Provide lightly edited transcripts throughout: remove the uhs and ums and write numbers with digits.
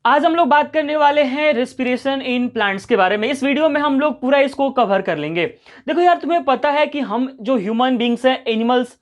आज हम लोग बात करने वाले हैं रेस्पिरेशन इन प्लांट्स के बारे में। इस वीडियो में हम लोग पूरा इसको कवर कर लेंगे। देखो यार, तुम्हें पता है कि हम जो ह्यूमन बींग्स हैं, एनिमल्स,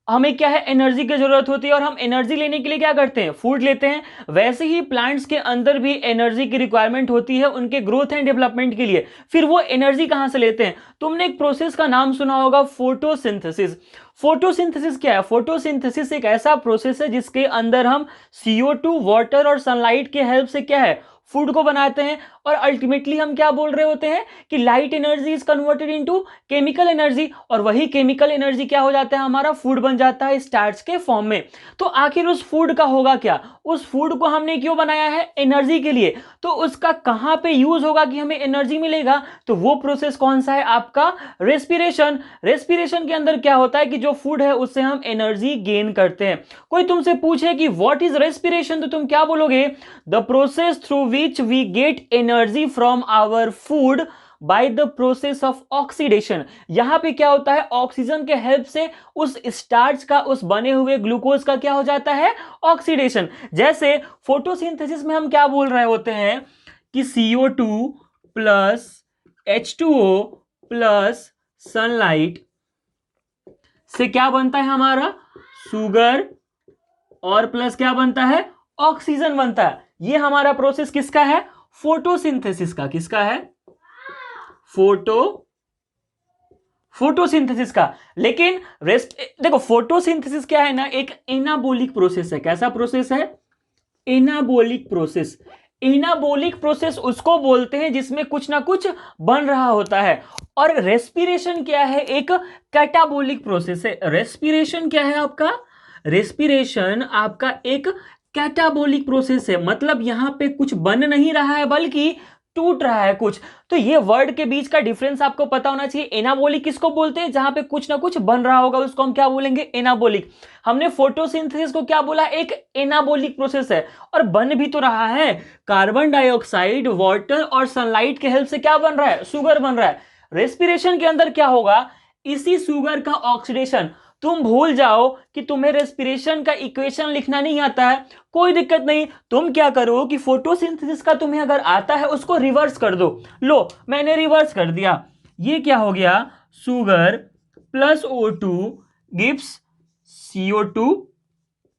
हमें क्या है, एनर्जी की जरूरत होती है और हम एनर्जी लेने के लिए क्या करते हैं, फूड लेते हैं। वैसे ही प्लांट्स के अंदर भी एनर्जी की रिक्वायरमेंट होती है उनके ग्रोथ एंड डेवलपमेंट के लिए। फिर वो एनर्जी कहां से लेते हैं? तुमने एक प्रोसेस का नाम सुना होगा, फोटोसिंथेसिस। फोटोसिंथेसिस क्या है? फोटोसिंथेसिस एक ऐसा प्रोसेस है जिसके अंदर हम CO2, वाटर और सनलाइट के हेल्प से क्या है, फूड को बनाते हैं। और अल्टीमेटली हम क्या बोल रहे होते हैं कि light energy is converted into chemical energy, और वही केमिकल एनर्जी क्या हो जाता है, हमारा फूड बन जाता है स्टार्च के फॉर्म में। तो आखिर उस फूड का होगा क्या? उस फूड को हमने क्यों बनाया है? एनर्जी के लिए। तो उसका कहां पे यूज होगा कि हमें एनर्जी मिलेगा? तो वो प्रोसेस कौन सा है? आपका रेस्पिरेशन। रेस्पिरेशन के अंदर क्या होता है कि जो फूड है उससे हम एनर्जी गेन करते हैं। कोई तुमसे पूछे कि व्हाट इज रेस्पिरेशन, तो तुम क्या बोलोगे? The process through which we get energy from our food by the process of oxidation. यहां पे क्या होता है, ऑक्सीजन के हेल्प से उस स्टार्च का, उस बने हुए ग्लूकोज का क्या हो जाता है, ऑक्सीडेशन। जैसे फोटोसिंथेसिस में हम क्या बोल रहे होते हैं कि CO2 plus H2O plus sunlight से क्या बनता है हमारा, सुगर, और प्लस क्या बनता है, ऑक्सीजन बनता है। ये हमारा प्रोसेस किसका है? फोटोसिंथेसिस का। किसका है? फोटोसिंथेसिस का। लेकिन रेस्ट, देखो फोटोसिंथेसिस क्या है ना, एक एनाबोलिक प्रोसेस है। कैसा प्रोसेस है? Anabolic process. एनाबोलिक प्रोसेस उसको बोलते हैं जिसमें कुछ ना कुछ बन रहा होता है। और रेस्पिरेशन क्या है? एक कैटाबोलिक प्रोसेस है। रेस्पिरेशन क्या है आपका? रेस्पिरेशन आपका एक कैटाबोलिक प्रोसेस है। मतलब यहां पे कुछ बन नहीं रहा है बल्कि टूट रहा है कुछ। तो ये वर्ड के बीच का डिफरेंस आपको पता होना चाहिए। एनाबोलिक किसको बोलते हैं? जहां पे कुछ ना कुछ बन रहा होगा उसको हम क्या बोलेंगे, एनाबोलिक। हमने फोटोसिंथेसिस को क्या बोला, एक एनाबोलिक प्रोसेस है। और बन भी तो रहा है, कार्बन डाइऑक्साइड, वाटर और सनलाइट के हेल्प से क्या बन रहा है, शुगर बन रहा है। रेस्पिरेशन के अंदर क्या होगा, इसी शुगर का ऑक्सीडेशन। तुम भूल जाओ कि तुम्हें रेस्पिरेशन का इक्वेशन लिखना नहीं आता है, कोई दिक्कत नहीं। तुम क्या करो कि फोटोसिंथेसिस का तुम्हें अगर आता है उसको रिवर्स कर दो। लो, मैंने रिवर्स कर दिया। ये क्या हो गया, sugar plus O2 gives CO2,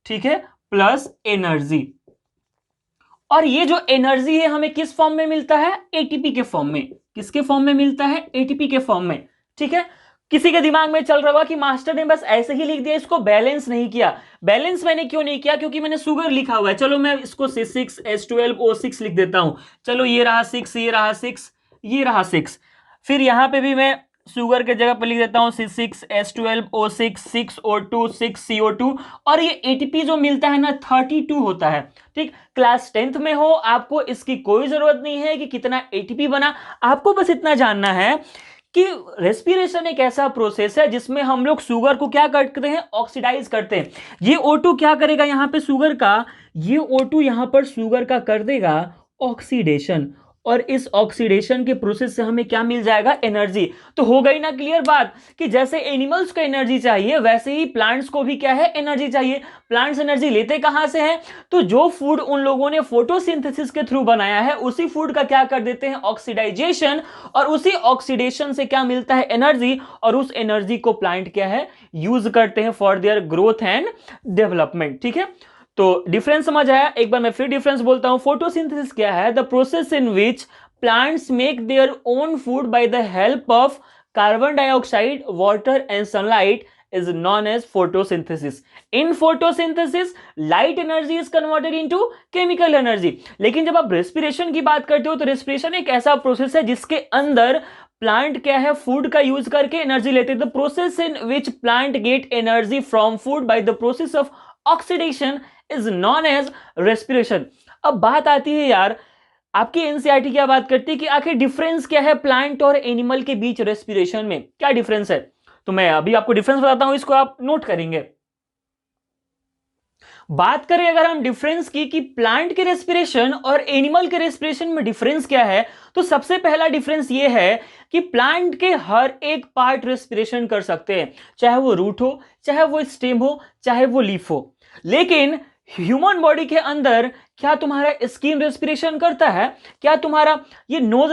ठीक है, प्लस एनर्जी। और ये जो एनर्जी है हमें किस फॉर्म में मिलता है, एटीपी के फॉर्म में। किसके फॉर्म में मिलता है? एटीपी के फॉर्म में। ठीक है। किसी के दिमाग में चल रहा होगा कि मास्टर ने बस ऐसे ही लिख दिया, इसको बैलेंस नहीं किया। बैलेंस मैंने क्यों नहीं किया? क्योंकि मैंने शुगर लिखा हुआ है। चलो मैं इसको C6H12O6 लिख देता हूं। चलो ये रहा 6, ये रहा 6, ये रहा 6। फिर यहां पे भी मैं शुगर के जगह पर लिख देता हूं C6H12O6, 6O2, 6CO2। और ये एटीपी जो मिलता है ना, 32 होता है। ठीक, क्लास 10th में हो, आपको इसकी कोई जरूरत नहीं है कि कितना एटीपी बना। आपको बस इतना जानना है कि रेस्पिरेशन एक ऐसा प्रोसेस है जिसमें हम लोग शुगर को क्या करते हैं, ऑक्सीडाइज करते हैं। ये O2 क्या करेगा यहां पे शुगर का, ये O2 यहां पर शुगर का कर देगा ऑक्सीडेशन। और इस ऑक्सीडेशन के प्रोसेस से हमें क्या मिल जाएगा, एनर्जी। तो हो गई ना क्लियर बात कि जैसे एनिमल्स को एनर्जी चाहिए वैसे ही प्लांट्स को भी क्या है, एनर्जी चाहिए। प्लांट्स एनर्जी लेते कहां से हैं? तो जो फूड उन लोगों ने फोटोसिंथेसिस के थ्रू बनाया है उसी फूड का क्या कर देते हैं, ऑक्सीडाइजेशन। और उसी ऑक्सीडेशन से क्या मिलता है, एनर्जी। और उस एनर्जी को प्लांट क्या है, यूज करते हैं for their growth and development. ठीक है। तो डिफरेंस समझ आया? एक बार मैं फिर डिफरेंस बोलता हूं। फोटोसिंथेसिस क्या है? The process in which plants make their own food by the help of carbon dioxide, water and sunlight is known as photosynthesis. In photosynthesis, light energy is converted into chemical energy. लेकिन जब आप respiration की बात करते हो तो respiration एक ऐसा प्रोसेस है जिसके अंदर प्लांट क्या है, फूड का यूज करके एनर्जी लेते हैं। The process in which plant get energy from food by the process of oxidation is known as respiration. अब बात आती है यार, आपकी एनसीईआरटी क्या बात करती है कि आखिर डिफरेंस क्या है प्लांट और एनिमल के बीच रेस्पिरेशन में, क्या डिफरेंस है? तो मैं अभी आपको डिफरेंस बताता हूं, इसको आप नोट करेंगे। बात करें अगर हम डिफरेंस की कि प्लांट के रेस्पिरेशन और एनिमल के रेस्पिरेशन में डिफरेंस क्या है, तो सबसे पहला डिफरेंस यह है कि प्लांट के हर एक पार्ट रेस्पिरेशन कर सकते हैं, चाहे वो रूट हो, चाहे वो स्टेम हो, चाहे वो लीफ हो। लेकिन ह्यूमन बॉडी के अंदर क्या तुम्हारा स्किन रेस्पिरेशन करता है? क्या तुम्हारा ये नोज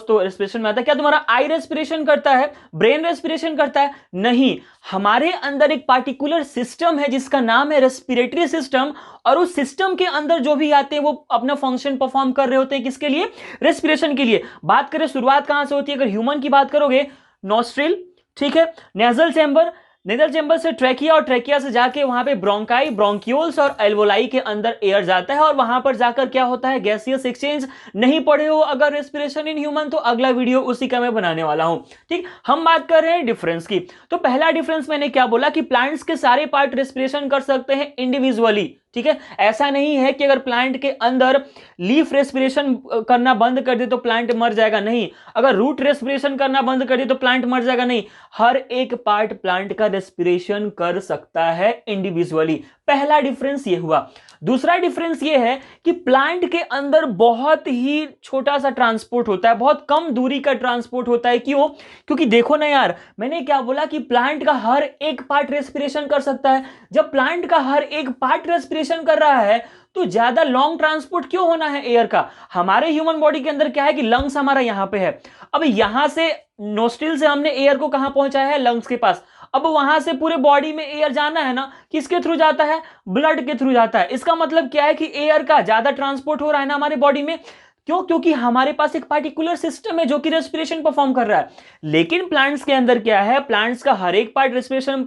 तो रेस्पिरेशन में आता है? क्या तुम्हारा आई रेस्पिरेशन करता है? ब्रेन रेस्पिरेशन करता है? नहीं। हमारे अंदर एक पार्टिकुलर सिस्टम है जिसका नाम है रेस्पिरेटरी सिस्टम, और उस सिस्टम के अंदर जो भी आते हैं वो अपना फंक्शन परफॉर्म कर रहे होते हैं। किसके लिए? रेस्पिरेशन के लिए। बात करें शुरुआत कहां से होती है, अगर ह्यूमन की बात करोगे, नॉस्ट्रिल, ठीक है, नेजल चैम्बर, नेजल चैम्बर से ट्रैकिया, और ट्रैकिया से जाके वहां पे ब्रोंकाई, ब्रोंक्यूल्स और एल्वोलाई के अंदर एयर जाता है, और वहां पर जाकर क्या होता है? Gaseous exchange. नहीं पढ़े हो अगर रेस्पिरेशन इन ह्यूमन, तो अगला वीडियो उसी का मैं बनाने वाला हूं। ठीक, हम बात कर रहे हैं डिफरेंस की। तो पहला डिफरेंस मैंने क्या बोला कि प्लांट्स के सारे पार्ट रेस्पिरेशन कर सकते हैं इंडिविजुअली। ठीक है, ऐसा नहीं है कि अगर प्लांट के अंदर लीफ रेस्पिरेशन करना बंद कर दे तो प्लांट मर जाएगा, नहीं। अगर रूट रेस्पिरेशन करना बंद कर दे तो प्लांट मर जाएगा, नहीं। हर एक पार्ट प्लांट का रेस्पिरेशन कर सकता है इंडिविजुअली। पहला डिफरेंस ये हुआ। दूसरा डिफरेंस ये है कि प्लांट के अंदर बहुत ही छोटा सा ट्रांसपोर्ट होता है, बहुत कम दूरी का ट्रांसपोर्ट होता है। क्यों? क्योंकि देखो ना यार, मैंने क्या बोला कि प्लांट का हर एक पार्ट रेस्पिरेशन कर सकता है। जब प्लांट का हर एक पार्ट रेस्पिरेशन कर रहा है तो ज्यादा लॉन्ग ट्रांसपोर्ट क्यों होना है एयर का? हमारे ह्यूमन बॉडी के अंदर क्या है कि लंग्स हमारा यहां पे है। अब यहां से नोस्ट्रिल से हमने एयर को कहां पहुंचाया है? लंग्स के पास। अब वहां से पूरे बॉडी में एयर जाना है ना, किसके थ्रू जाता है? ब्लड के थ्रू जाता है। इसका मतलब क्या है कि एयर का ज्यादा ट्रांसपोर्ट हो रहा है ना हमारे बॉडी में। क्यों? क्योंकि हमारे पास एक पार्टिकुलर सिस्टम है जो कि रेस्पिरेशन परफॉर्म कर रहा है। लेकिन प्लांट्स के अंदर क्या है? प्लांट्स का हर एक पार्ट रेस्पिरेशन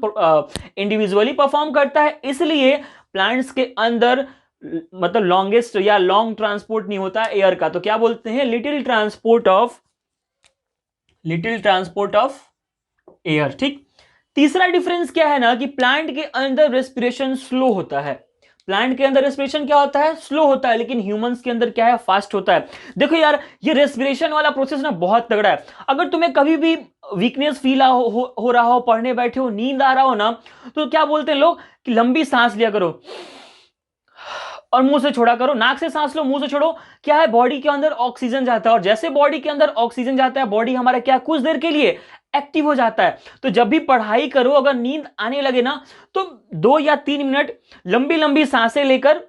इंडिविजुअली परफॉर्म करता है, इसलिए प्लांट्स के अंदर मतलब लॉन्गेस्ट या लॉन्ग ट्रांसपोर्ट नहीं होता एयर का। तो क्या बोलते हैं? Little transport of air. ठीक। तीसरा डिफरेंस क्या है ना कि प्लांट के अंदर रेस्पिरेशन स्लो होता है। प्लांट के अंदर रेस्पिरेशन क्या होता है? स्लो होता है। लेकिन ह्यूमंस के अंदर क्या है? फास्ट होता है। देखो यार, ये रेस्पिरेशन वाला प्रोसेस ना बहुत तगड़ा है। अगर तुम्हें कभी भी वीकनेस फील हो रहा हो, पढ़ने बैठे हो, नींद आ रहा हो ना, तो क्या बोलते हैं लोग कि लंबी सांस लिया करो और मुंह से छोड़ा करो। नाक से सांस लो, मुंह से छोड़ो। क्या है? बॉडी के अंदर ऑक्सीजन जाता है, और जैसे बॉडी के अंदर ऑक्सीजन जाता है, बॉडी हमारा क्या कुछ देर के लिए एक्टिव हो जाता है। तो जब भी पढ़ाई करो, अगर नींद आने लगे ना, तो 2 या 3 मिनट लंबी लंबी सांसें लेकर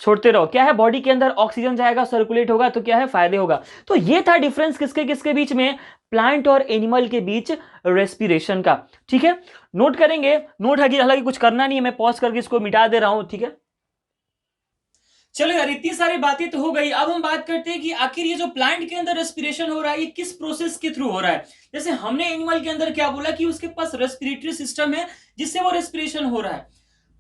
छोड़ते रहो। क्या है? बॉडी के अंदर ऑक्सीजन जाएगा, सर्कुलेट होगा, तो क्या है? फायदे होगा। तो ये था डिफरेंस किसके किसके बीच में? प्लांट और एनिमल के बीच रेस्पिरेशन का। ठीक है, नोट करेंगे। नोट हालांकि कुछ करना नहीं है, मैं पॉज करके इसको मिटा दे रहा हूं। ठीक है, चलो यार, इतनी सारी बातें तो हो गई। अब हम बात करते हैं कि आखिर ये जो प्लांट के अंदर रेस्पिरेशन हो रहा है, ये किस प्रोसेस के थ्रू हो रहा है। जैसे हमने एनिमल के अंदर क्या बोला कि उसके पास रेस्पिरेटरी सिस्टम है जिससे वो रेस्पिरेशन हो रहा है।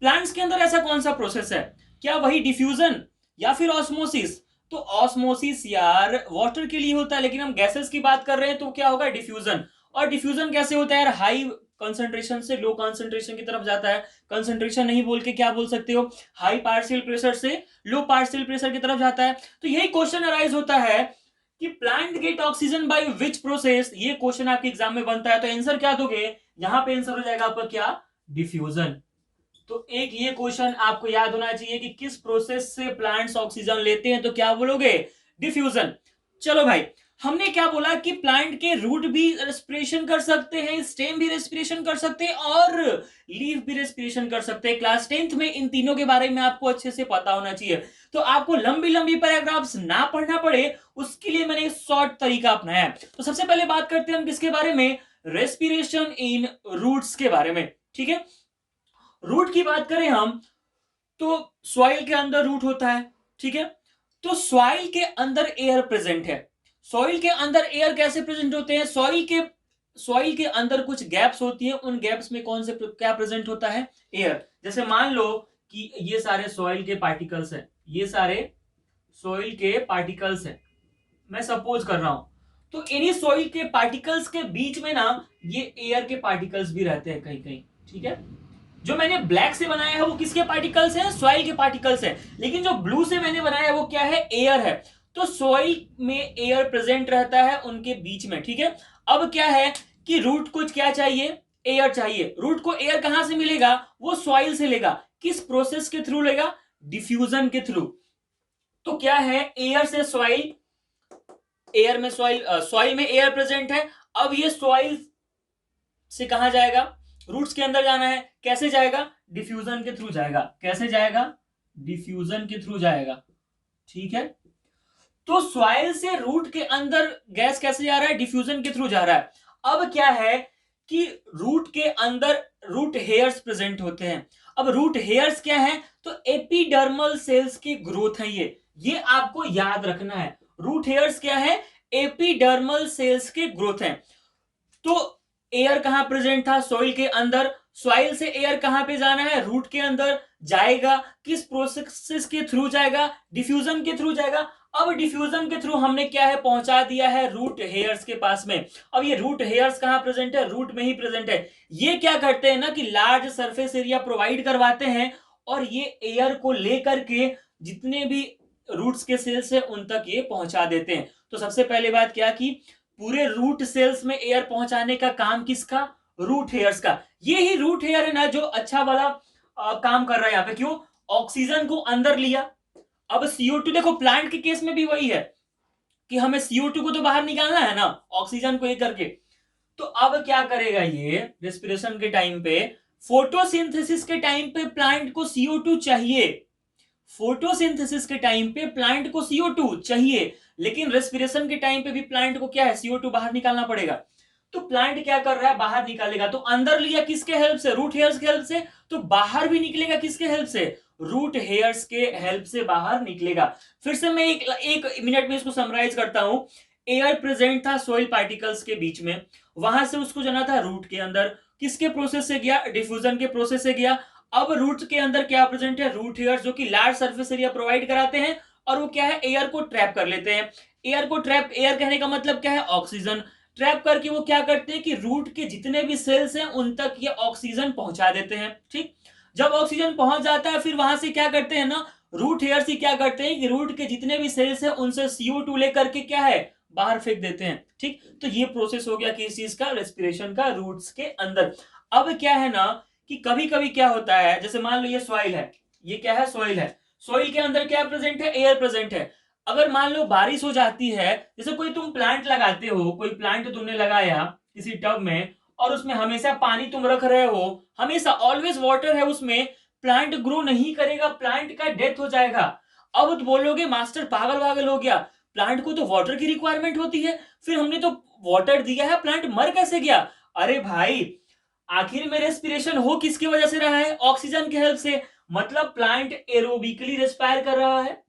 प्लांट्स के अंदर ऐसा कौन सा प्रोसेस है? क्या वही डिफ्यूजन या फिर ऑस्मोसिस? तो ऑस्मोसिस यार वाटर के लिए होता है, लेकिन हम गैसेस की बात कर रहे हैं तो क्या होगा? डिफ्यूजन। और डिफ्यूजन कैसे होता है यार? हाई कंसंट्रेशन से लो कंसंट्रेशन की तरफ जाता है। कंसंट्रेशन नहीं बोल के क्या बोल सकते हो? हाई पार्शियल प्रेशर से लो पार्शियल प्रेशर की तरफ जाता है। तो यही क्वेश्चन अराइज होता है कि plant gate oxygen by which process. ये क्वेश्चन आपके एग्जाम में बनता है, तो आंसर क्या दोगे? यहां पे आंसर हो जाएगा आपका क्या? डिफ्यूजन। तो एक ये क्वेश्चन आपको याद होना चाहिए कि किस प्रोसेस से प्लांट्स ऑक्सीजन लेते हैं, तो क्या बोलोगे? डिफ्यूजन। चलो भाई, हमने क्या बोला कि प्लांट के रूट भी रेस्पिरेशन कर सकते हैं, स्टेम भी रेस्पिरेशन कर सकते हैं, और लीफ भी रेस्पिरेशन कर सकते हैं। क्लास 10th में इन तीनों के बारे में आपको अच्छे से पता होना चाहिए। तो आपको लंबी लंबी पैराग्राफ्स ना पढ़ना पड़े, उसके लिए मैंने शॉर्ट तरीका अपनाया है। तो सबसे पहले बात करते हैं हम किसके बारे में? रेस्पिरेशन इन रूट्स के बारे में। ठीक है, रूट की बात करें हम, तो सॉइल के अंदर रूट होता है। ठीक है, तो सॉइल के अंदर एयर प्रेजेंट है। सॉइल के अंदर एयर कैसे प्रेजेंट होते हैं? सॉइल के अंदर कुछ गैप्स होती है, उन गैप्स में कौन से क्या प्रेजेंट होता है? एयर। जैसे मान लो कि ये सारे सॉइल के पार्टिकल्स हैं, ये सारे सॉइल के पार्टिकल्स हैं, मैं सपोज कर रहा हूं। तो इन्हीं सॉइल के पार्टिकल्स के बीच में ना ये एयर के पार्टिकल्स भी रहते हैं कहीं कहीं। ठीक है, जो मैंने ब्लैक से बनाया है वो किसके पार्टिकल्स हैं? सॉइल के पार्टिकल्स हैं। लेकिन जो ब्लू से मैंने बनाया है वो क्या है? एयर है। तो सॉइल में एयर प्रेजेंट रहता है उनके बीच में। ठीक है, अब क्या है कि रूट को क्या चाहिए? एयर चाहिए। रूट को एयर कहां से मिलेगा? वो सॉइल से लेगा। किस प्रोसेस के थ्रू लेगा? डिफ्यूजन के थ्रू। तो क्या है? एयर से सॉइल, एयर में सॉइल में एयर प्रेजेंट है। अब ये सॉइल से कहां जाएगा? रूट्स के अंदर जाना है। कैसे जाएगा? डिफ्यूजन के थ्रू जाएगा। कैसे जाएगा? डिफ्यूजन के थ्रू जाएगा। ठीक है, तो सॉइल से रूट के अंदर गैस कैसे जा रहा है? डिफ्यूजन के थ्रू जा रहा है। अब क्या है कि रूट के अंदर रूट हेयर्स प्रेजेंट होते हैं। अब रूट हेयर्स क्या है? तो एपिडर्मल सेल्स की ग्रोथ है ये आपको याद रखना है। रूट हेयर्स क्या है? एपिडर्मल सेल्स की ग्रोथ है। तो एयर कहां प्रेजेंट था? सॉइल के अंदर। सॉइल से एयर कहां पे जाना है? रूट के अंदर जाएगा। किस प्रोसेस के थ्रू जाएगा? डिफ्यूजन के थ्रू जाएगा। अब डिफ्यूजन के थ्रू हमने क्या है? पहुंचा दिया है रूट हेयर्स के पास में। अब ये रूट हेयर्स कहां प्रेजेंट है? रूट में ही प्रेजेंट है। ये क्या करते हैं ना कि लार्ज सरफेस एरिया प्रोवाइड करवाते हैं और ये एयर को लेकर के जितने भी रूट्स के सेल्स है उन तक ये पहुंचा देते हैं। तो सबसे पहले बात क्या की, पूरे रूट सेल्स में एयर पहुंचाने का काम किसका? रूट हेयर्स का। ये ही रूट हेयर है ना जो अच्छा वाला काम कर रहा है यहाँ पे। क्यों? ऑक्सीजन को अंदर लिया। अब CO2 देखो, प्लांट के केस में भी वही है कि हमें CO2 को तो बाहर निकालना है ना, ऑक्सीजन को ये करके। तो अब क्या करेगा ये? रेस्पिरेशन के टाइम पे, फोटोसिंथेसिस के टाइम पे प्लांट को CO2 चाहिए। फोटोसिंथेसिस के टाइम पे प्लांट को CO2 चाहिए, लेकिन रेस्पिरेशन के टाइम पे भी प्लांट को क्या है? CO2 बाहर निकालना पड़ेगा। तो प्लांट क्या कर रहा है? बाहर निकालेगा। तो अंदर लिया किसके हेल्प से? रूट हेयर्स के हेल्प से। तो बाहर भी निकलेगा किसके हेल्प से? रूट हेयर्स के हेल्प से बाहर निकलेगा। फिर से मैं एक मिनट में इसको समराइज करता हूं। एयर प्रेजेंट था सॉइल पार्टिकल्स के बीच में, वहां से उसको जाना था रूट के अंदर। किसके प्रोसेस से गया? डिफ्यूजन के प्रोसेस से गया। अब रूट के अंदर क्या प्रेजेंट है? रूट हेयर्स, जो कि लार्ज सरफेस एरिया प्रोवाइड कराते हैं और वो क्या है? एयर को ट्रैप कर लेते हैं। एयर को ट्रैप, एयर कहने का मतलब क्या है? ऑक्सीजन। ट्रैप करके वो क्या करते हैं कि रूट के जितने भी सेल्स हैं उन तक ये ऑक्सीजन पहुंचा देते हैं। ठीक, जब ऑक्सीजन पहुंच जाता है फिर वहां से क्या करते हैं ना, रूट हेयर्स ही क्या करते हैं कि रूट के जितने भी सेल्स हैं उनसे CO2 लेकर के क्या है? बाहर फेंक देते हैं। ठीक, तो ये प्रोसेस हो गया किस चीज का? रेस्पिरेशन का, रूट्स के अंदर। अब क्या है ना कि कभी कभी क्या होता है, जैसे मान लो ये सॉइल है, ये क्या है? सॉइल है। सॉइल के अंदर क्या प्रेजेंट है? एयर प्रेजेंट है। अगर मान लो बारिश हो जाती है, जैसे कोई तुम प्लांट लगाते हो, कोई प्लांट तुमने लगाया किसी टब में और उसमें हमेशा पानी तुम रख रहे हो, हमेशा ऑलवेज वाटर है उसमें, प्लांट ग्रो नहीं करेगा, प्लांट का डेथ हो जाएगा। अब तो बोलोगे मास्टर पागल वागल हो गया, प्लांट को तो वाटर की रिक्वायरमेंट होती है, फिर हमने तो वाटर दिया है, प्लांट मर कैसे गया? अरे भाई, आखिर में रेस्पिरेशन हो किसकी वजह से रहा है? ऑक्सीजन के हेल्प से। मतलब प्लांट एरोबिकली रेस्पायर कर रहा है।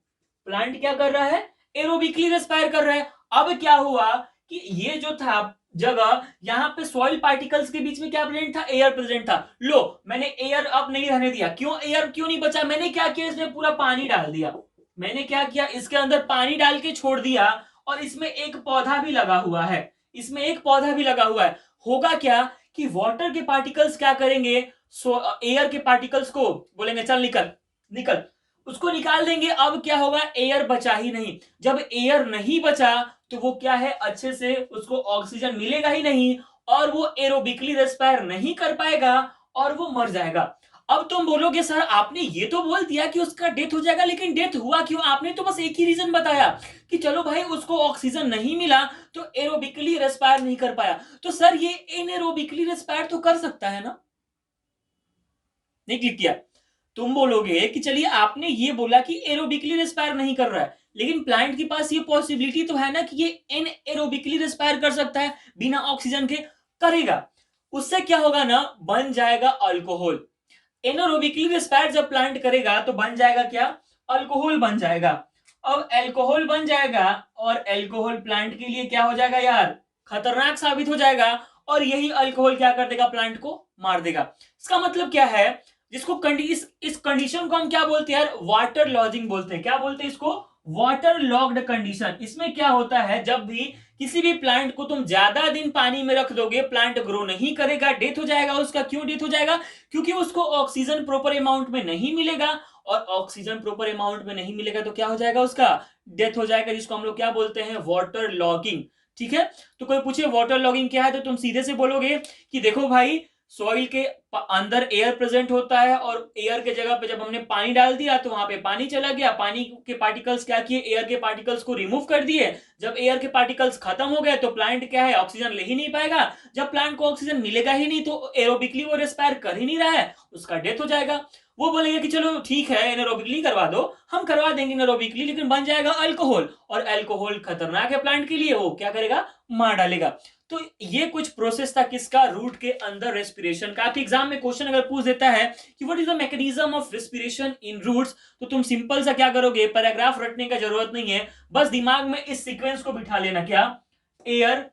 प्लांट क्या कर रहा है? एरोबिकली रेस्पायर कर रहा है। अब क्या हुआ कि ये जो था जगह, यहां पे सॉइल पार्टिकल्स के बीच में क्या प्रेजेंट था? एयर प्रेजेंट था। लो, मैंने एयर अब नहीं रहने दिया। क्यों एयर क्यों नहीं बचा? मैंने क्या किया? इसमें पूरा पानी डाल दिया। मैंने क्या किया? इसके अंदर पानी डाल के छोड़ दिया और इसमें एक पौधा भी लगा हुआ है। इसमें एक पौधा भी लगा हुआ है। होगा क्या कि वाटर के पार्टिकल्स क्या करेंगे? एयर के पार्टिकल्स को बोलेंगे चल निकल निकल, उसको निकाल देंगे। अब क्या होगा? एयर बचा ही नहीं। जब एयर नहीं बचा तो वो क्या है? अच्छे से उसको ऑक्सीजन मिलेगा ही नहीं और वो एरोबिकली रेस्पायर नहीं कर पाएगा और वो मर जाएगा। अब तुम बोलोगे सर आपने ये तो बोल दिया कि उसका डेथ हो जाएगा, लेकिन डेथ हुआ क्यों? आपने तो बस एक ही रीजन बताया कि चलो भाई उसको ऑक्सीजन नहीं मिला तो एरोबिकली रेस्पायर नहीं कर पाया। तो सर ये एनएरोबिकली रेस्पायर तो कर सकता है ना? नहीं क्लिक किया? तुम बोलोगे कि चलिए आपने ये बोला कि एरोबिकली रेस्पायर नहीं कर रहा है, लेकिन प्लांट के पास ये पॉसिबिलिटी तो है ना कि ये एनएरोबिकली रेस्पायर कर सकता है बिना ऑक्सीजन के। करेगा। उससे क्या होगा ना, बन जाएगा अल्कोहल। एनएरोबिकली रेस्पायर जब प्लांट करेगा तो बन जाएगा क्या? अल्कोहल बन जाएगा। अब अल्कोहल बन जाएगा और अल्कोहल प्लांट के लिए क्या हो जाएगा यार? खतरनाक साबित हो जाएगा। और यही अल्कोहल क्या कर देगा? प्लांट को मार देगा। इसका मतलब क्या है? जिसको इस कंडीशन को हम क्या बोलते हैं यार? वाटर लॉजिंग बोलते हैं। क्या बोलते हैं इसको? Water locked condition. इसमें क्या होता है, जब भी किसी भी प्लांट को तुम ज्यादा दिन पानी में रख दोगे, प्लांट ग्रो नहीं करेगा, डेथ हो जाएगा उसका। क्यों डेथ हो जाएगा? क्योंकि उसको ऑक्सीजन प्रॉपर अमाउंट में नहीं मिलेगा और ऑक्सीजन प्रॉपर अमाउंट में नहीं मिलेगा तो क्या हो जाएगा? उसका डेथ हो जाएगा, जिसको हम लोग क्या बोलते हैं? Water logging. ठीक है, तो कोई पूछे वाटर लॉगिंग क्या है तो तुम सीधे से बोलोगे कि देखो भाई, सॉइल के अंदर एयर प्रेजेंट होता है और एयर के जगह पे जब हमने पानी डाल दिया तो वहां पे पानी चला गया, पानी के पार्टिकल्स क्या किए, एयर के पार्टिकल्स को रिमूव कर दिए। जब एयर के पार्टिकल्स खत्म हो गए तो प्लांट क्या है, ऑक्सीजन ले ही नहीं पाएगा। जब प्लांट को ऑक्सीजन मिलेगा ही नहीं तो एरोबिकली वो रेस्पायर कर ही नहीं रहा है, उसका डेथ हो जाएगा। वो बोलेंगे कि चलो ठीक है एनारोबिकली करवा दो, हम करवा देंगे एनारोबिकली, लेकिन बन जाएगा अल्कोहल, और अल्कोहल खतरनाक है प्लांट के लिए, वो क्या करेगा, मार डालेगा। तो ये कुछ प्रोसेस था किसका, रूट के अंदर रेस्पिरेशन का। आपके एग्जाम में क्वेश्चन अगर पूछ देता है कि what is the mechanism of respiration in roots, तो तुम सिंपल सा क्या करोगे, पैराग्राफ रटने का जरूरत नहीं है, बस दिमाग में इस सीक्वेंस को बिठा लेना। क्या, एयर,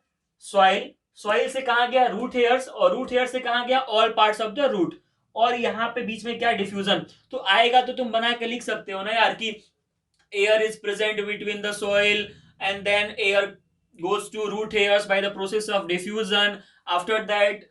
सॉइल, सॉइल से कहा गया रूट हेयर्स, और रूट हेयर से कहा गया all parts of the root, और यहां पे बीच में क्या, डिफ्यूजन। तो आएगा तो तुम बना के लिख सकते हो ना यार कि air is present between the soil and then air goes to root hairs by the process of diffusion, after that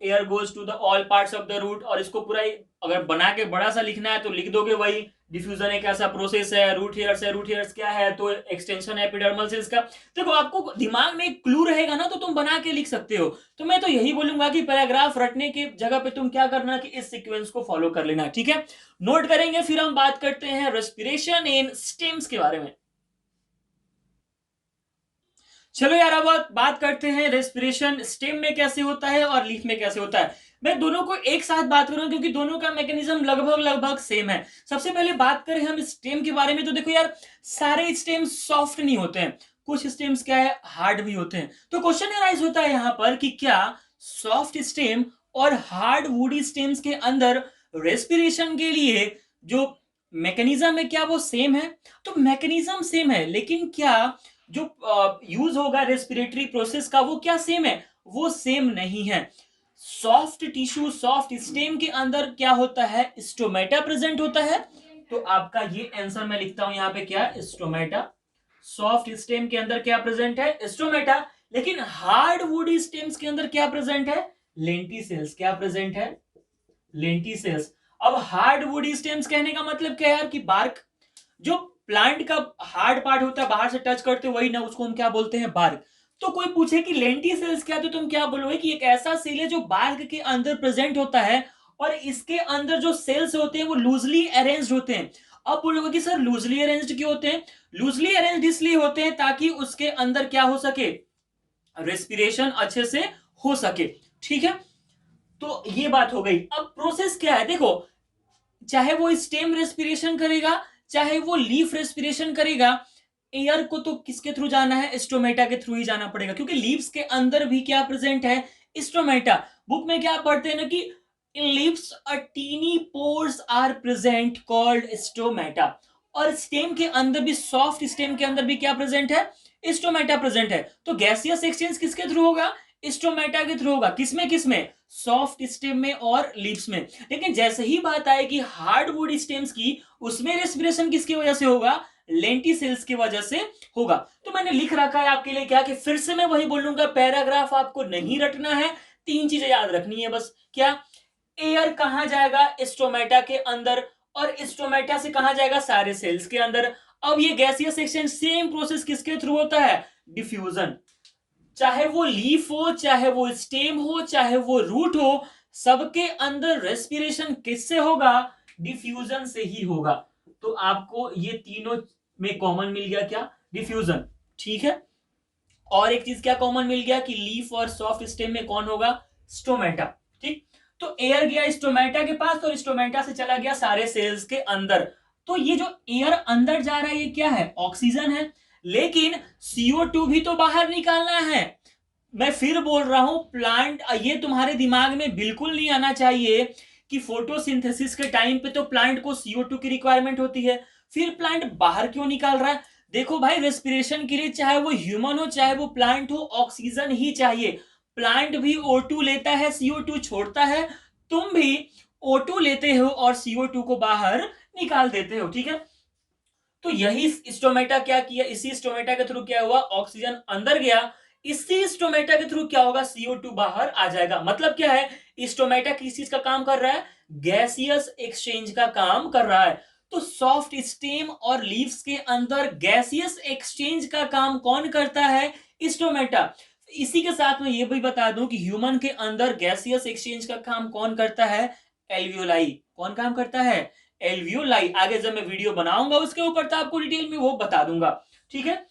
air goes to the all parts of the root। और इसको पूरा अगर बना के बड़ा सा लिखना है तो लिख दोगे वही, डिफ्यूजन एक ऐसा प्रोसेस है, रूट हेयर्स है, रूट हेयर्स क्या है, तो एक्सटेंशन है एपिडर्मल सेल्स का। देखो आपको दिमाग में एक क्लू रहेगा ना तो तुम बना के लिख सकते हो। तो मैं तो यही बोलूंगा कि पैराग्राफ रटने की जगह पे तुम क्या करना कि इस सीक्वेंस को फॉलो कर लेना, ठीक है। नोट करेंगे, फिर हम बात करते हैं रेस्पिरेशन इन स्टेम्स के बारे में। चलो यार अब बात करते हैं रेस्पिरेशन स्टेम में कैसे होता है और लीफ में कैसे होता है। मैं दोनों को एक साथ बात करूंगा क्योंकि दोनों का मैकेनिज्म लगभग लगभग सेम है। सबसे पहले बात करें हम स्टेम के बारे में, तो देखो यार सारे स्टेम सॉफ्ट नहीं होते हैं, कुछ स्टेम्स क्या है, हार्ड भी होते हैं। तो क्वेश्चन राइज होता है यहां पर कि क्या सॉफ्ट स्टेम और हार्ड वुडी स्टेम्स के अंदर रेस्पिरेशन के लिए जो मैकेनिज्म है क्या वो सेम है। तो मैकेनिज्म सेम है, लेकिन क्या जो यूज होगा रेस्पिरेटरी प्रोसेस का वो क्या सेम है, वो सेम नहीं है। सॉफ्ट टिश्यू, सॉफ्ट स्टेम के अंदर क्या होता है, स्टोमेटा प्रेजेंट होता है। तो आपका ये आंसर मैं लिखता हूं यहां पे, क्या, स्टोमेटा। सॉफ्ट स्टेम के अंदर क्या प्रेजेंट है, स्टोमेटा। लेकिन हार्ड वुडी स्टेम्स के अंदर क्या प्रेजेंट है, लेंटिसेल्स। क्या प्रेजेंट है, लेंटिसेल्स। अब हार्ड वुडी स्टेम्स कहने का मतलब क्या है यार कि बार्क, जो प्लांट का हार्ड पार्ट होता है बाहर से टच करते वही ना, उसको हम क्या बोलते हैं, बार्क। तो कोई पूछे कि लेंटिसेल्स क्या, तो तुम क्या बोलोगे कि एक ऐसा सेल है जो बार्क के अंदर प्रेजेंट होता है और इसके अंदर जो सेल्स होते हैं वो लूजली अरेंज्ड होते हैं। अब बोलोगे कि सर लूजली अरेंज्ड क्यों होते हैं, लूजली अरेंज्ड इसलिए होते हैं ताकि उसके अंदर क्या हो सके, रेस्पिरेशन अच्छे से हो सके, ठीक है। तो ये बात हो गई। अब प्रोसेस क्या है, देखो चाहे वो स्टेम रेस्पिरेशन करेगा चाहे वो लीफ रेस्पिरेशन करेगा, एयर को तो किसके थ्रू जाना है, स्टोमेटा के थ्रू ही जाना पड़ेगा, क्योंकि लीव्स के अंदर भी क्या प्रेजेंट है, स्टोमेटा। बुक में क्या पढ़ते हैं ना कि in leaves a tiny pores are present called stomata. और स्टेम के अंदर भी, सॉफ्ट स्टेम के अंदर भी क्या प्रेजेंट है, स्टोमेटा प्रेजेंट है। तो गैसियस एक्सचेंज किसके थ्रू होगा, स्टोमेटा के थ्रू होगा। किसमें किसमें, सॉफ्ट स्टेम में और लीव्स में। लेकिन जैसे ही बात आएगी हार्डवुड स्टेम्स की, उसमें रेस्पिरेशन किसकी वजह से होगा, लेंटिसेल्स की वजह से होगा। तो मैंने लिख रखा है आपके लिए क्या, कि फिर से मैं वही बोलूंगा, पैराग्राफ आपको नहीं रटना है, तीन चीजें याद रखनी है बस। क्या, एयर कहां जाएगा, स्टोमेटा के अंदर, और स्टोमेटा से कहां जाएगा, सारे सेल्स के अंदर। अब ये गैसियस एक्सचेंज सेम प्रोसेस किसके थ्रू होता है, डिफ्यूजन। चाहे वो लीफ हो, चाहे वो स्टेम हो, चाहे वो रूट हो, सबके अंदर रेस्पिरेशन किससे होगा, डिफ्यूजन से ही होगा। तो आपको ये तीनों में कॉमन मिल गया, क्या, डिफ्यूजन, ठीक है। और एक चीज क्या कॉमन मिल गया कि लीफ और सॉफ्ट स्टेम में कौन होगा, स्टोमेटा, ठीक। तो एयर गया स्टोमेटा के पास और स्टोमेटा से चला गया सारे सेल्स के अंदर। तो ये जो एयर अंदर जा रहा है ये क्या है, ऑक्सीजन है। लेकिन CO2 भी तो बाहर निकालना है। मैं फिर बोल रहा हूं, प्लांट, ये तुम्हारे दिमाग में बिल्कुल नहीं आना चाहिए कि फोटोसिंथेसिस के टाइम पे तो प्लांट को CO2 की रिक्वायरमेंट होती है, फिर प्लांट बाहर क्यों निकाल रहा है। देखो भाई, रेस्पिरेशन के लिए चाहे वो ह्यूमन हो चाहे वो प्लांट हो, ऑक्सीजन ही चाहिए। प्लांट भी O2 लेता है, CO2 छोड़ता है, तुम भी O2 लेते हो और CO2 को बाहर निकाल देते हो, ठीक है। तो यही स्टोमेटा क्या किया, इसी स्टोमेटा के थ्रू क्या हुआ, ऑक्सीजन अंदर गया, इसी स्टोमेटा के थ्रू क्या होगा, CO2 बाहर आ जाएगा। मतलब क्या है, स्टोमेटा किस चीज का काम कर रहा है, गैसियस एक्सचेंज का काम कर रहा है। तो सॉफ्ट स्टेम और लीव्स के अंदर गैसियस एक्सचेंज का काम कौन करता है, स्टोमेटा। इसी के साथ मैं ये भी बता दूं कि ह्यूमन के अंदर गैसियस एक्सचेंज का काम कौन करता है? एल्वियोलाई। कौन काम करता है? एल्वियोलाई। आगे जब मैं वीडियो बनाऊंगा उसके ऊपर तो आपको डिटेल में वो बता दूंगा, ठीक है।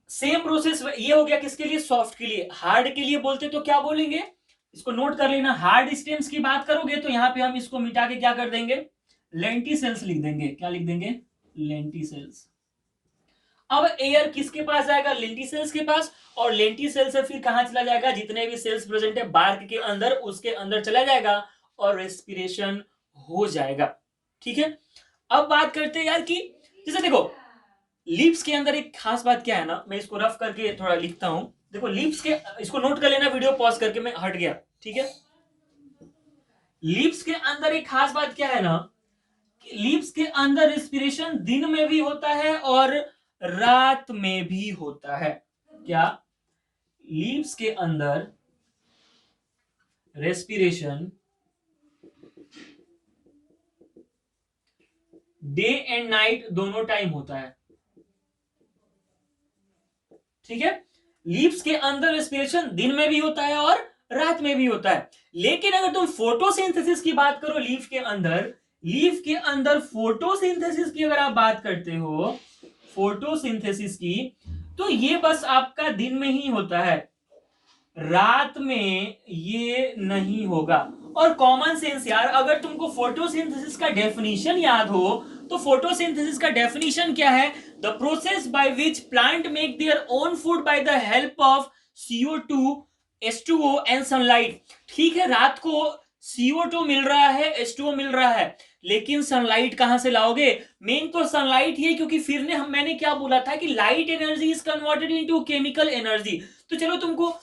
सेम प्रोसेस ये हो गया किसके लिए? सॉफ्ट के लिए। हार्ड के लिए बोलते तो क्या बोलेंगे? इसको नोट कर लेना। हार्ड स्टेम्स की बात करोगे तो यहां पे हम इसको मिटा के क्या कर देंगे? लेंटिसेल्स लिख देंगे। क्या लिख देंगे? लेंटिसेल्स। अब एयर किसके पास जाएगा? लेंटिसेल्स के पास। और लेंटिसेल से फिर कहां चला जाएगा? जितने भी सेल्स प्रेजेंट है बार्क के अंदर, उसके अंदर चला जाएगा और रेस्पिरेशन हो जाएगा, ठीक है। अब बात करते हैं यार कि जैसे देखो लिप्स के अंदर एक खास बात क्या है ना, मैं इसको रफ करके थोड़ा लिखता हूं। देखो लिप्स के, इसको नोट कर लेना, वीडियो पॉज करके मैं हट गया, ठीक है। लिप्स के अंदर एक खास बात क्या है ना, लिप्स के अंदर रेस्पिरेशन दिन में भी होता है और रात में भी होता है। क्या? लिप्स के अंदर रेस्पिरेशन डे एंड नाइट दोनों टाइम होता है, ठीक है। लिप्स के अंदर रेस्पिरेशन दिन में भी होता है और रात में भी होता है। लेकिन अगर तुम फोटोसिंथेसिस की बात करो लीफ के अंदर, लीफ के अंदर फोटोसिंथेसिस की अगर आप बात करते हो, फोटोसिंथेसिस की, तो ये बस आपका दिन में ही होता है, रात में ये नहीं होगा। और कॉमन सेंस यार, अगर तुमको फोटोसिंथेसिस का डेफिनेशन याद हो तो फोटोसिंथेसिस का डेफिनेशन क्या है? The process by which plant make their own food by the help of CO2, H2O and sunlight. ठीक है, रात को CO2 मिल रहा है, H2O मिल रहा है, लेकिन सनलाइट कहां से लाओगे? मेन तो सनलाइट ही है, क्योंकि फिर मैंने क्या बोला था कि light energy is converted into chemical energy. तो चलो तुमको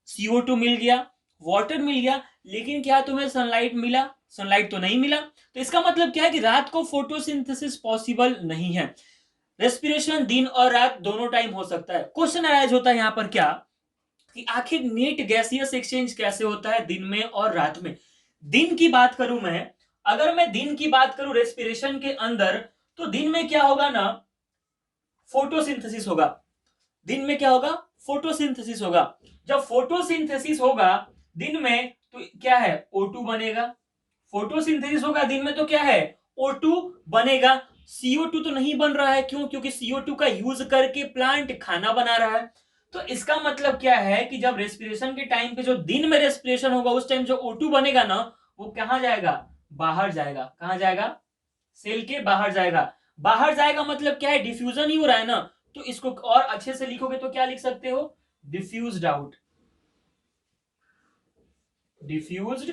CO2 मिल गया, वाटर मिल गया, लेकिन क्या तुम्हें सनलाइट मिला? सनलाइट तो नहीं मिला। तो इसका मतलब क्या है कि रात को फोटोसिंथेसिस पॉसिबल नहीं है। रेस्पिरेशन दिन और रात दोनों टाइम हो सकता है। क्वेश्चन अराइज होता है यहां पर क्या, कि आखिर नेट गैसियस एक्सचेंज कैसे होता है दिन में और रात में? दिन की बात करूं मैं, अगर मैं दिन की बात करूं रेस्पिरेशन के अंदर, तो दिन में क्या होगा ना, फोटोसिंथेसिस होगा। दिन में क्या होगा? फोटोसिंथेसिस होगा। जब फोटोसिंथेसिस होगा दिन में तो क्या है? O2 बनेगा। फोटोसिंथेसिस होगा दिन में तो क्या है? O2 बनेगा। CO2 तो नहीं बन रहा है, क्यों? क्योंकि CO2 का यूज करके प्लांट खाना बना रहा है। तो इसका मतलब क्या है कि जब रेस्पिरेशन के टाइम पे, जो दिन में रेस्पिरेशन होगा उस टाइम जो O2 बनेगा ना, वो कहां जाएगा? बाहर जाएगा। कहां जाएगा? सेल के बाहर जाएगा। बाहर जाएगा मतलब क्या है? डिफ्यूजन ही हो रहा है ना। तो इसको और अच्छे से लिखोगे तो क्या लिख सकते हो? Diffused out. डिफ्यूज्ड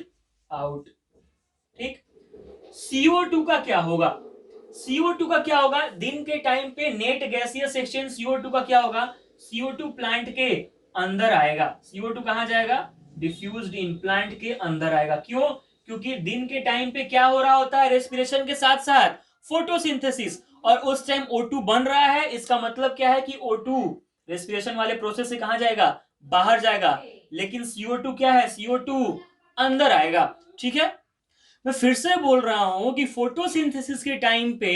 आउट, ठीक। CO2 का क्या होगा? CO2 का क्या होगा? दिन के टाइम पे नेट गैसियस एक्सचेंज CO2 का क्या होगा? CO2 प्लांट के अंदर आएगा। CO2 कहां जाएगा? डिफ्यूज्ड इन, प्लांट के अंदर आएगा। क्यों? क्योंकि दिन के टाइम पे क्या हो रहा होता है रेस्पिरेशन के साथ साथ? फोटोसिंथेसिस। और उस टाइम O2 बन रहा है, इसका मतलब क्या है कि O2 रेस्पिरेशन वाले प्रोसेस से कहां जाएगा? बाहर जाएगा। लेकिन CO2 क्या है? CO2 अंदर आएगा, ठीक है। मैं फिर से बोल रहा हूं कि फोटोसिंथेसिस के टाइम पे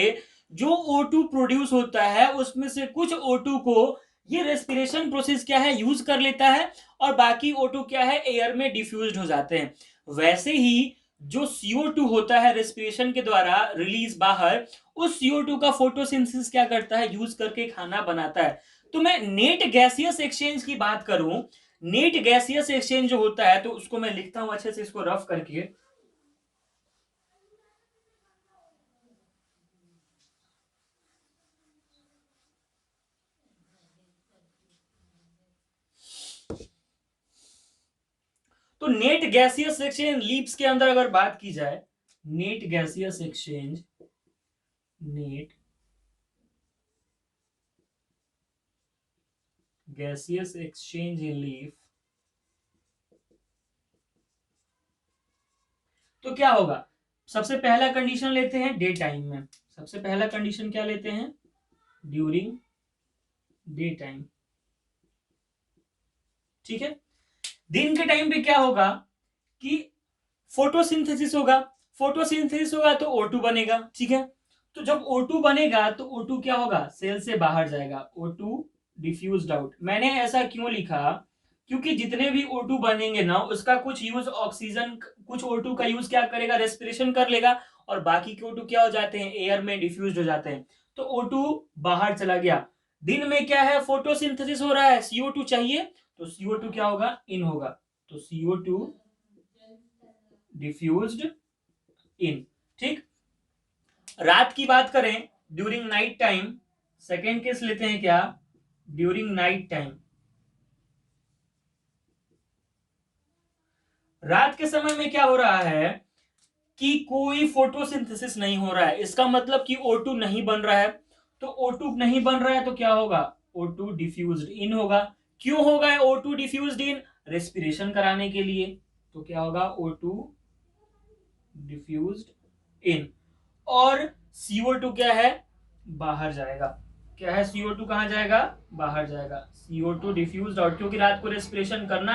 जो O2 प्रोड्यूस होता है उसमें से कुछ O2 को ये रेस्पिरेशन प्रोसेस क्या है? यूज कर लेता है, और बाकी O2 क्या है? एयर में डिफ्यूज्ड हो जाते हैं। वैसे ही जो CO2 होता है रेस्पिरेशन के द्वारा रिलीज बाहर, उस CO2 का फोटोसिंथेसिस क्या करता है? यूज करके खाना बनाता है। तो मैं नेट गैसियस एक्सचेंज की बात करूं, नेट गैसियस एक्सचेंज जो होता है, तो उसको मैं लिखता हूं अच्छे से, इसको रफ करके। तो नेट गैसियस एक्सचेंज लीप्स के अंदर अगर बात की जाए, net gaseous exchange, net gaseous exchange इन लीफ, तो क्या होगा? सबसे पहला कंडीशन लेते हैं डे टाइम में। सबसे पहला कंडीशन क्या लेते हैं? ड्यूरिंग डे टाइम, ठीक है। दिन के टाइम पे क्या होगा कि फोटोसिंथेसिस होगा। फोटोसिंथेसिस होगा तो O2 बनेगा, ठीक है। तो जब O2 बनेगा तो O2 क्या होगा? सेल से बाहर जाएगा। O2 diffused out. मैंने ऐसा क्यों लिखा, क्योंकि जितने भी O2 बनेंगे ना उसका कुछ यूज ऑक्सीजन, कुछ O2 का यूज क्या करेगा, रेस्पिरेशन कर लेगा, और बाकी के O2 क्या हो जाते हैं, एयर में डिफ्यूज हो जाते हैं। तो O2 बाहर चला गया। दिन में क्या है, फोटोसिंथेसिस हो रहा है, CO2 चाहिए, तो CO2 क्या होगा, इन होगा, तो CO2 डिफ्यूज्ड इन। ठीक। रात की बात करें, during night time, second case लेते हैं क्या, ड्यूरिंग नाइट टाइम, रात के समय में क्या हो रहा है कि कोई फोटोसिंथेसिस नहीं हो रहा है, इसका मतलब कि O2 नहीं बन रहा है। तो O2 नहीं बन रहा है तो क्या होगा, O2 डिफ्यूज्ड इन होगा। क्यों होगा O2 डिफ्यूज्ड इन, रेस्पिरेशन कराने के लिए, तो क्या होगा, O2 डिफ्यूज्ड इन। और CO2 क्या है, बाहर जाएगा। क्या है, CO2 कहां जाएगा, बाहर जाएगा। CO2 डिफ्यूज्ड आउट, क्योंकि रात को रेस्पिरेशन करना,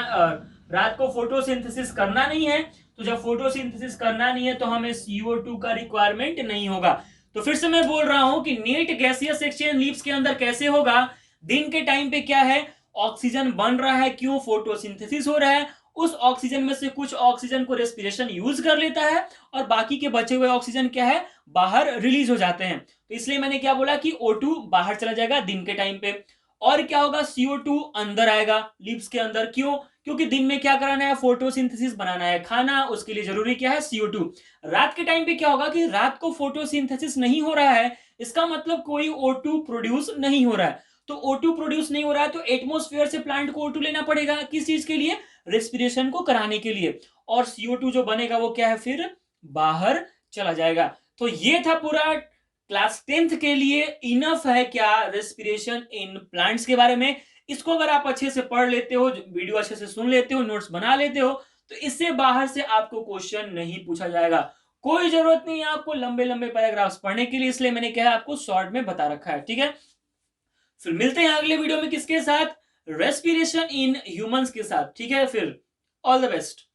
रात को फोटोसिंथेसिस करना नहीं है, तो जब फोटोसिंथेसिस करना नहीं है तो हमें CO2 का रिक्वायरमेंट नहीं होगा। तो फिर से मैं बोल रहा हूं कि नेट गैसियस एक्सचेंज लीव्स के अंदर कैसे होगा, दिन के टाइम पे क्या है, ऑक्सीजन बन रहा है, क्यों, फोटोसिंथेसिस हो रहा है, उस ऑक्सीजन में से कुछ ऑक्सीजन को रेस्पिरेशन यूज कर लेता है, और बाकी के बचे हुए ऑक्सीजन क्या है, बाहर रिलीज हो जाते हैं। तो इसलिए मैंने क्या बोला कि O2 बाहर चला जाएगा दिन के टाइम पे, और क्या होगा, CO2 अंदर आएगा लिप्स के अंदर। क्यों, क्योंकि दिन में क्या कराना है, फोटोसिंथेसिस बनाना है खाना, उसके लिए जरूरी क्या है, CO2। रात के टाइम पे क्या होगा कि रात को फोटोसिंथेसिस नहीं हो रहा है, इसका मतलब कोई O2 प्रोड्यूस नहीं हो रहा है। तो O2 प्रोड्यूस नहीं हो रहा है तो एटमोस्फेयर से प्लांट को O2 लेना पड़ेगा, किस चीज के लिए, रेस्पिरेशन को कराने के लिए। और CO2 जो बनेगा वो क्या है, फिर बाहर चला जाएगा। तो ये था पूरा क्लास 10th के लिए इनफ है क्या, रेस्पिरेशन इन प्लांट्स के बारे में। इसको अगर आप अच्छे से पढ़ लेते हो, वीडियो अच्छे से सुन लेते हो, नोट्स बना लेते हो, तो इससे बाहर से आपको क्वेश्चन नहीं पूछा जाएगा। कोई जरूरत नहीं है आपको लंबे लंबे पैराग्राफ्स पढ़ने के लिए, इसलिए मैंने क्या है आपको शॉर्ट में बता रखा है। ठीक है, फिर मिलते हैं अगले वीडियो में किसके साथ, रेस्पिरेशन इन ह्यूमंस के साथ। ठीक है, फिर ऑल द बेस्ट।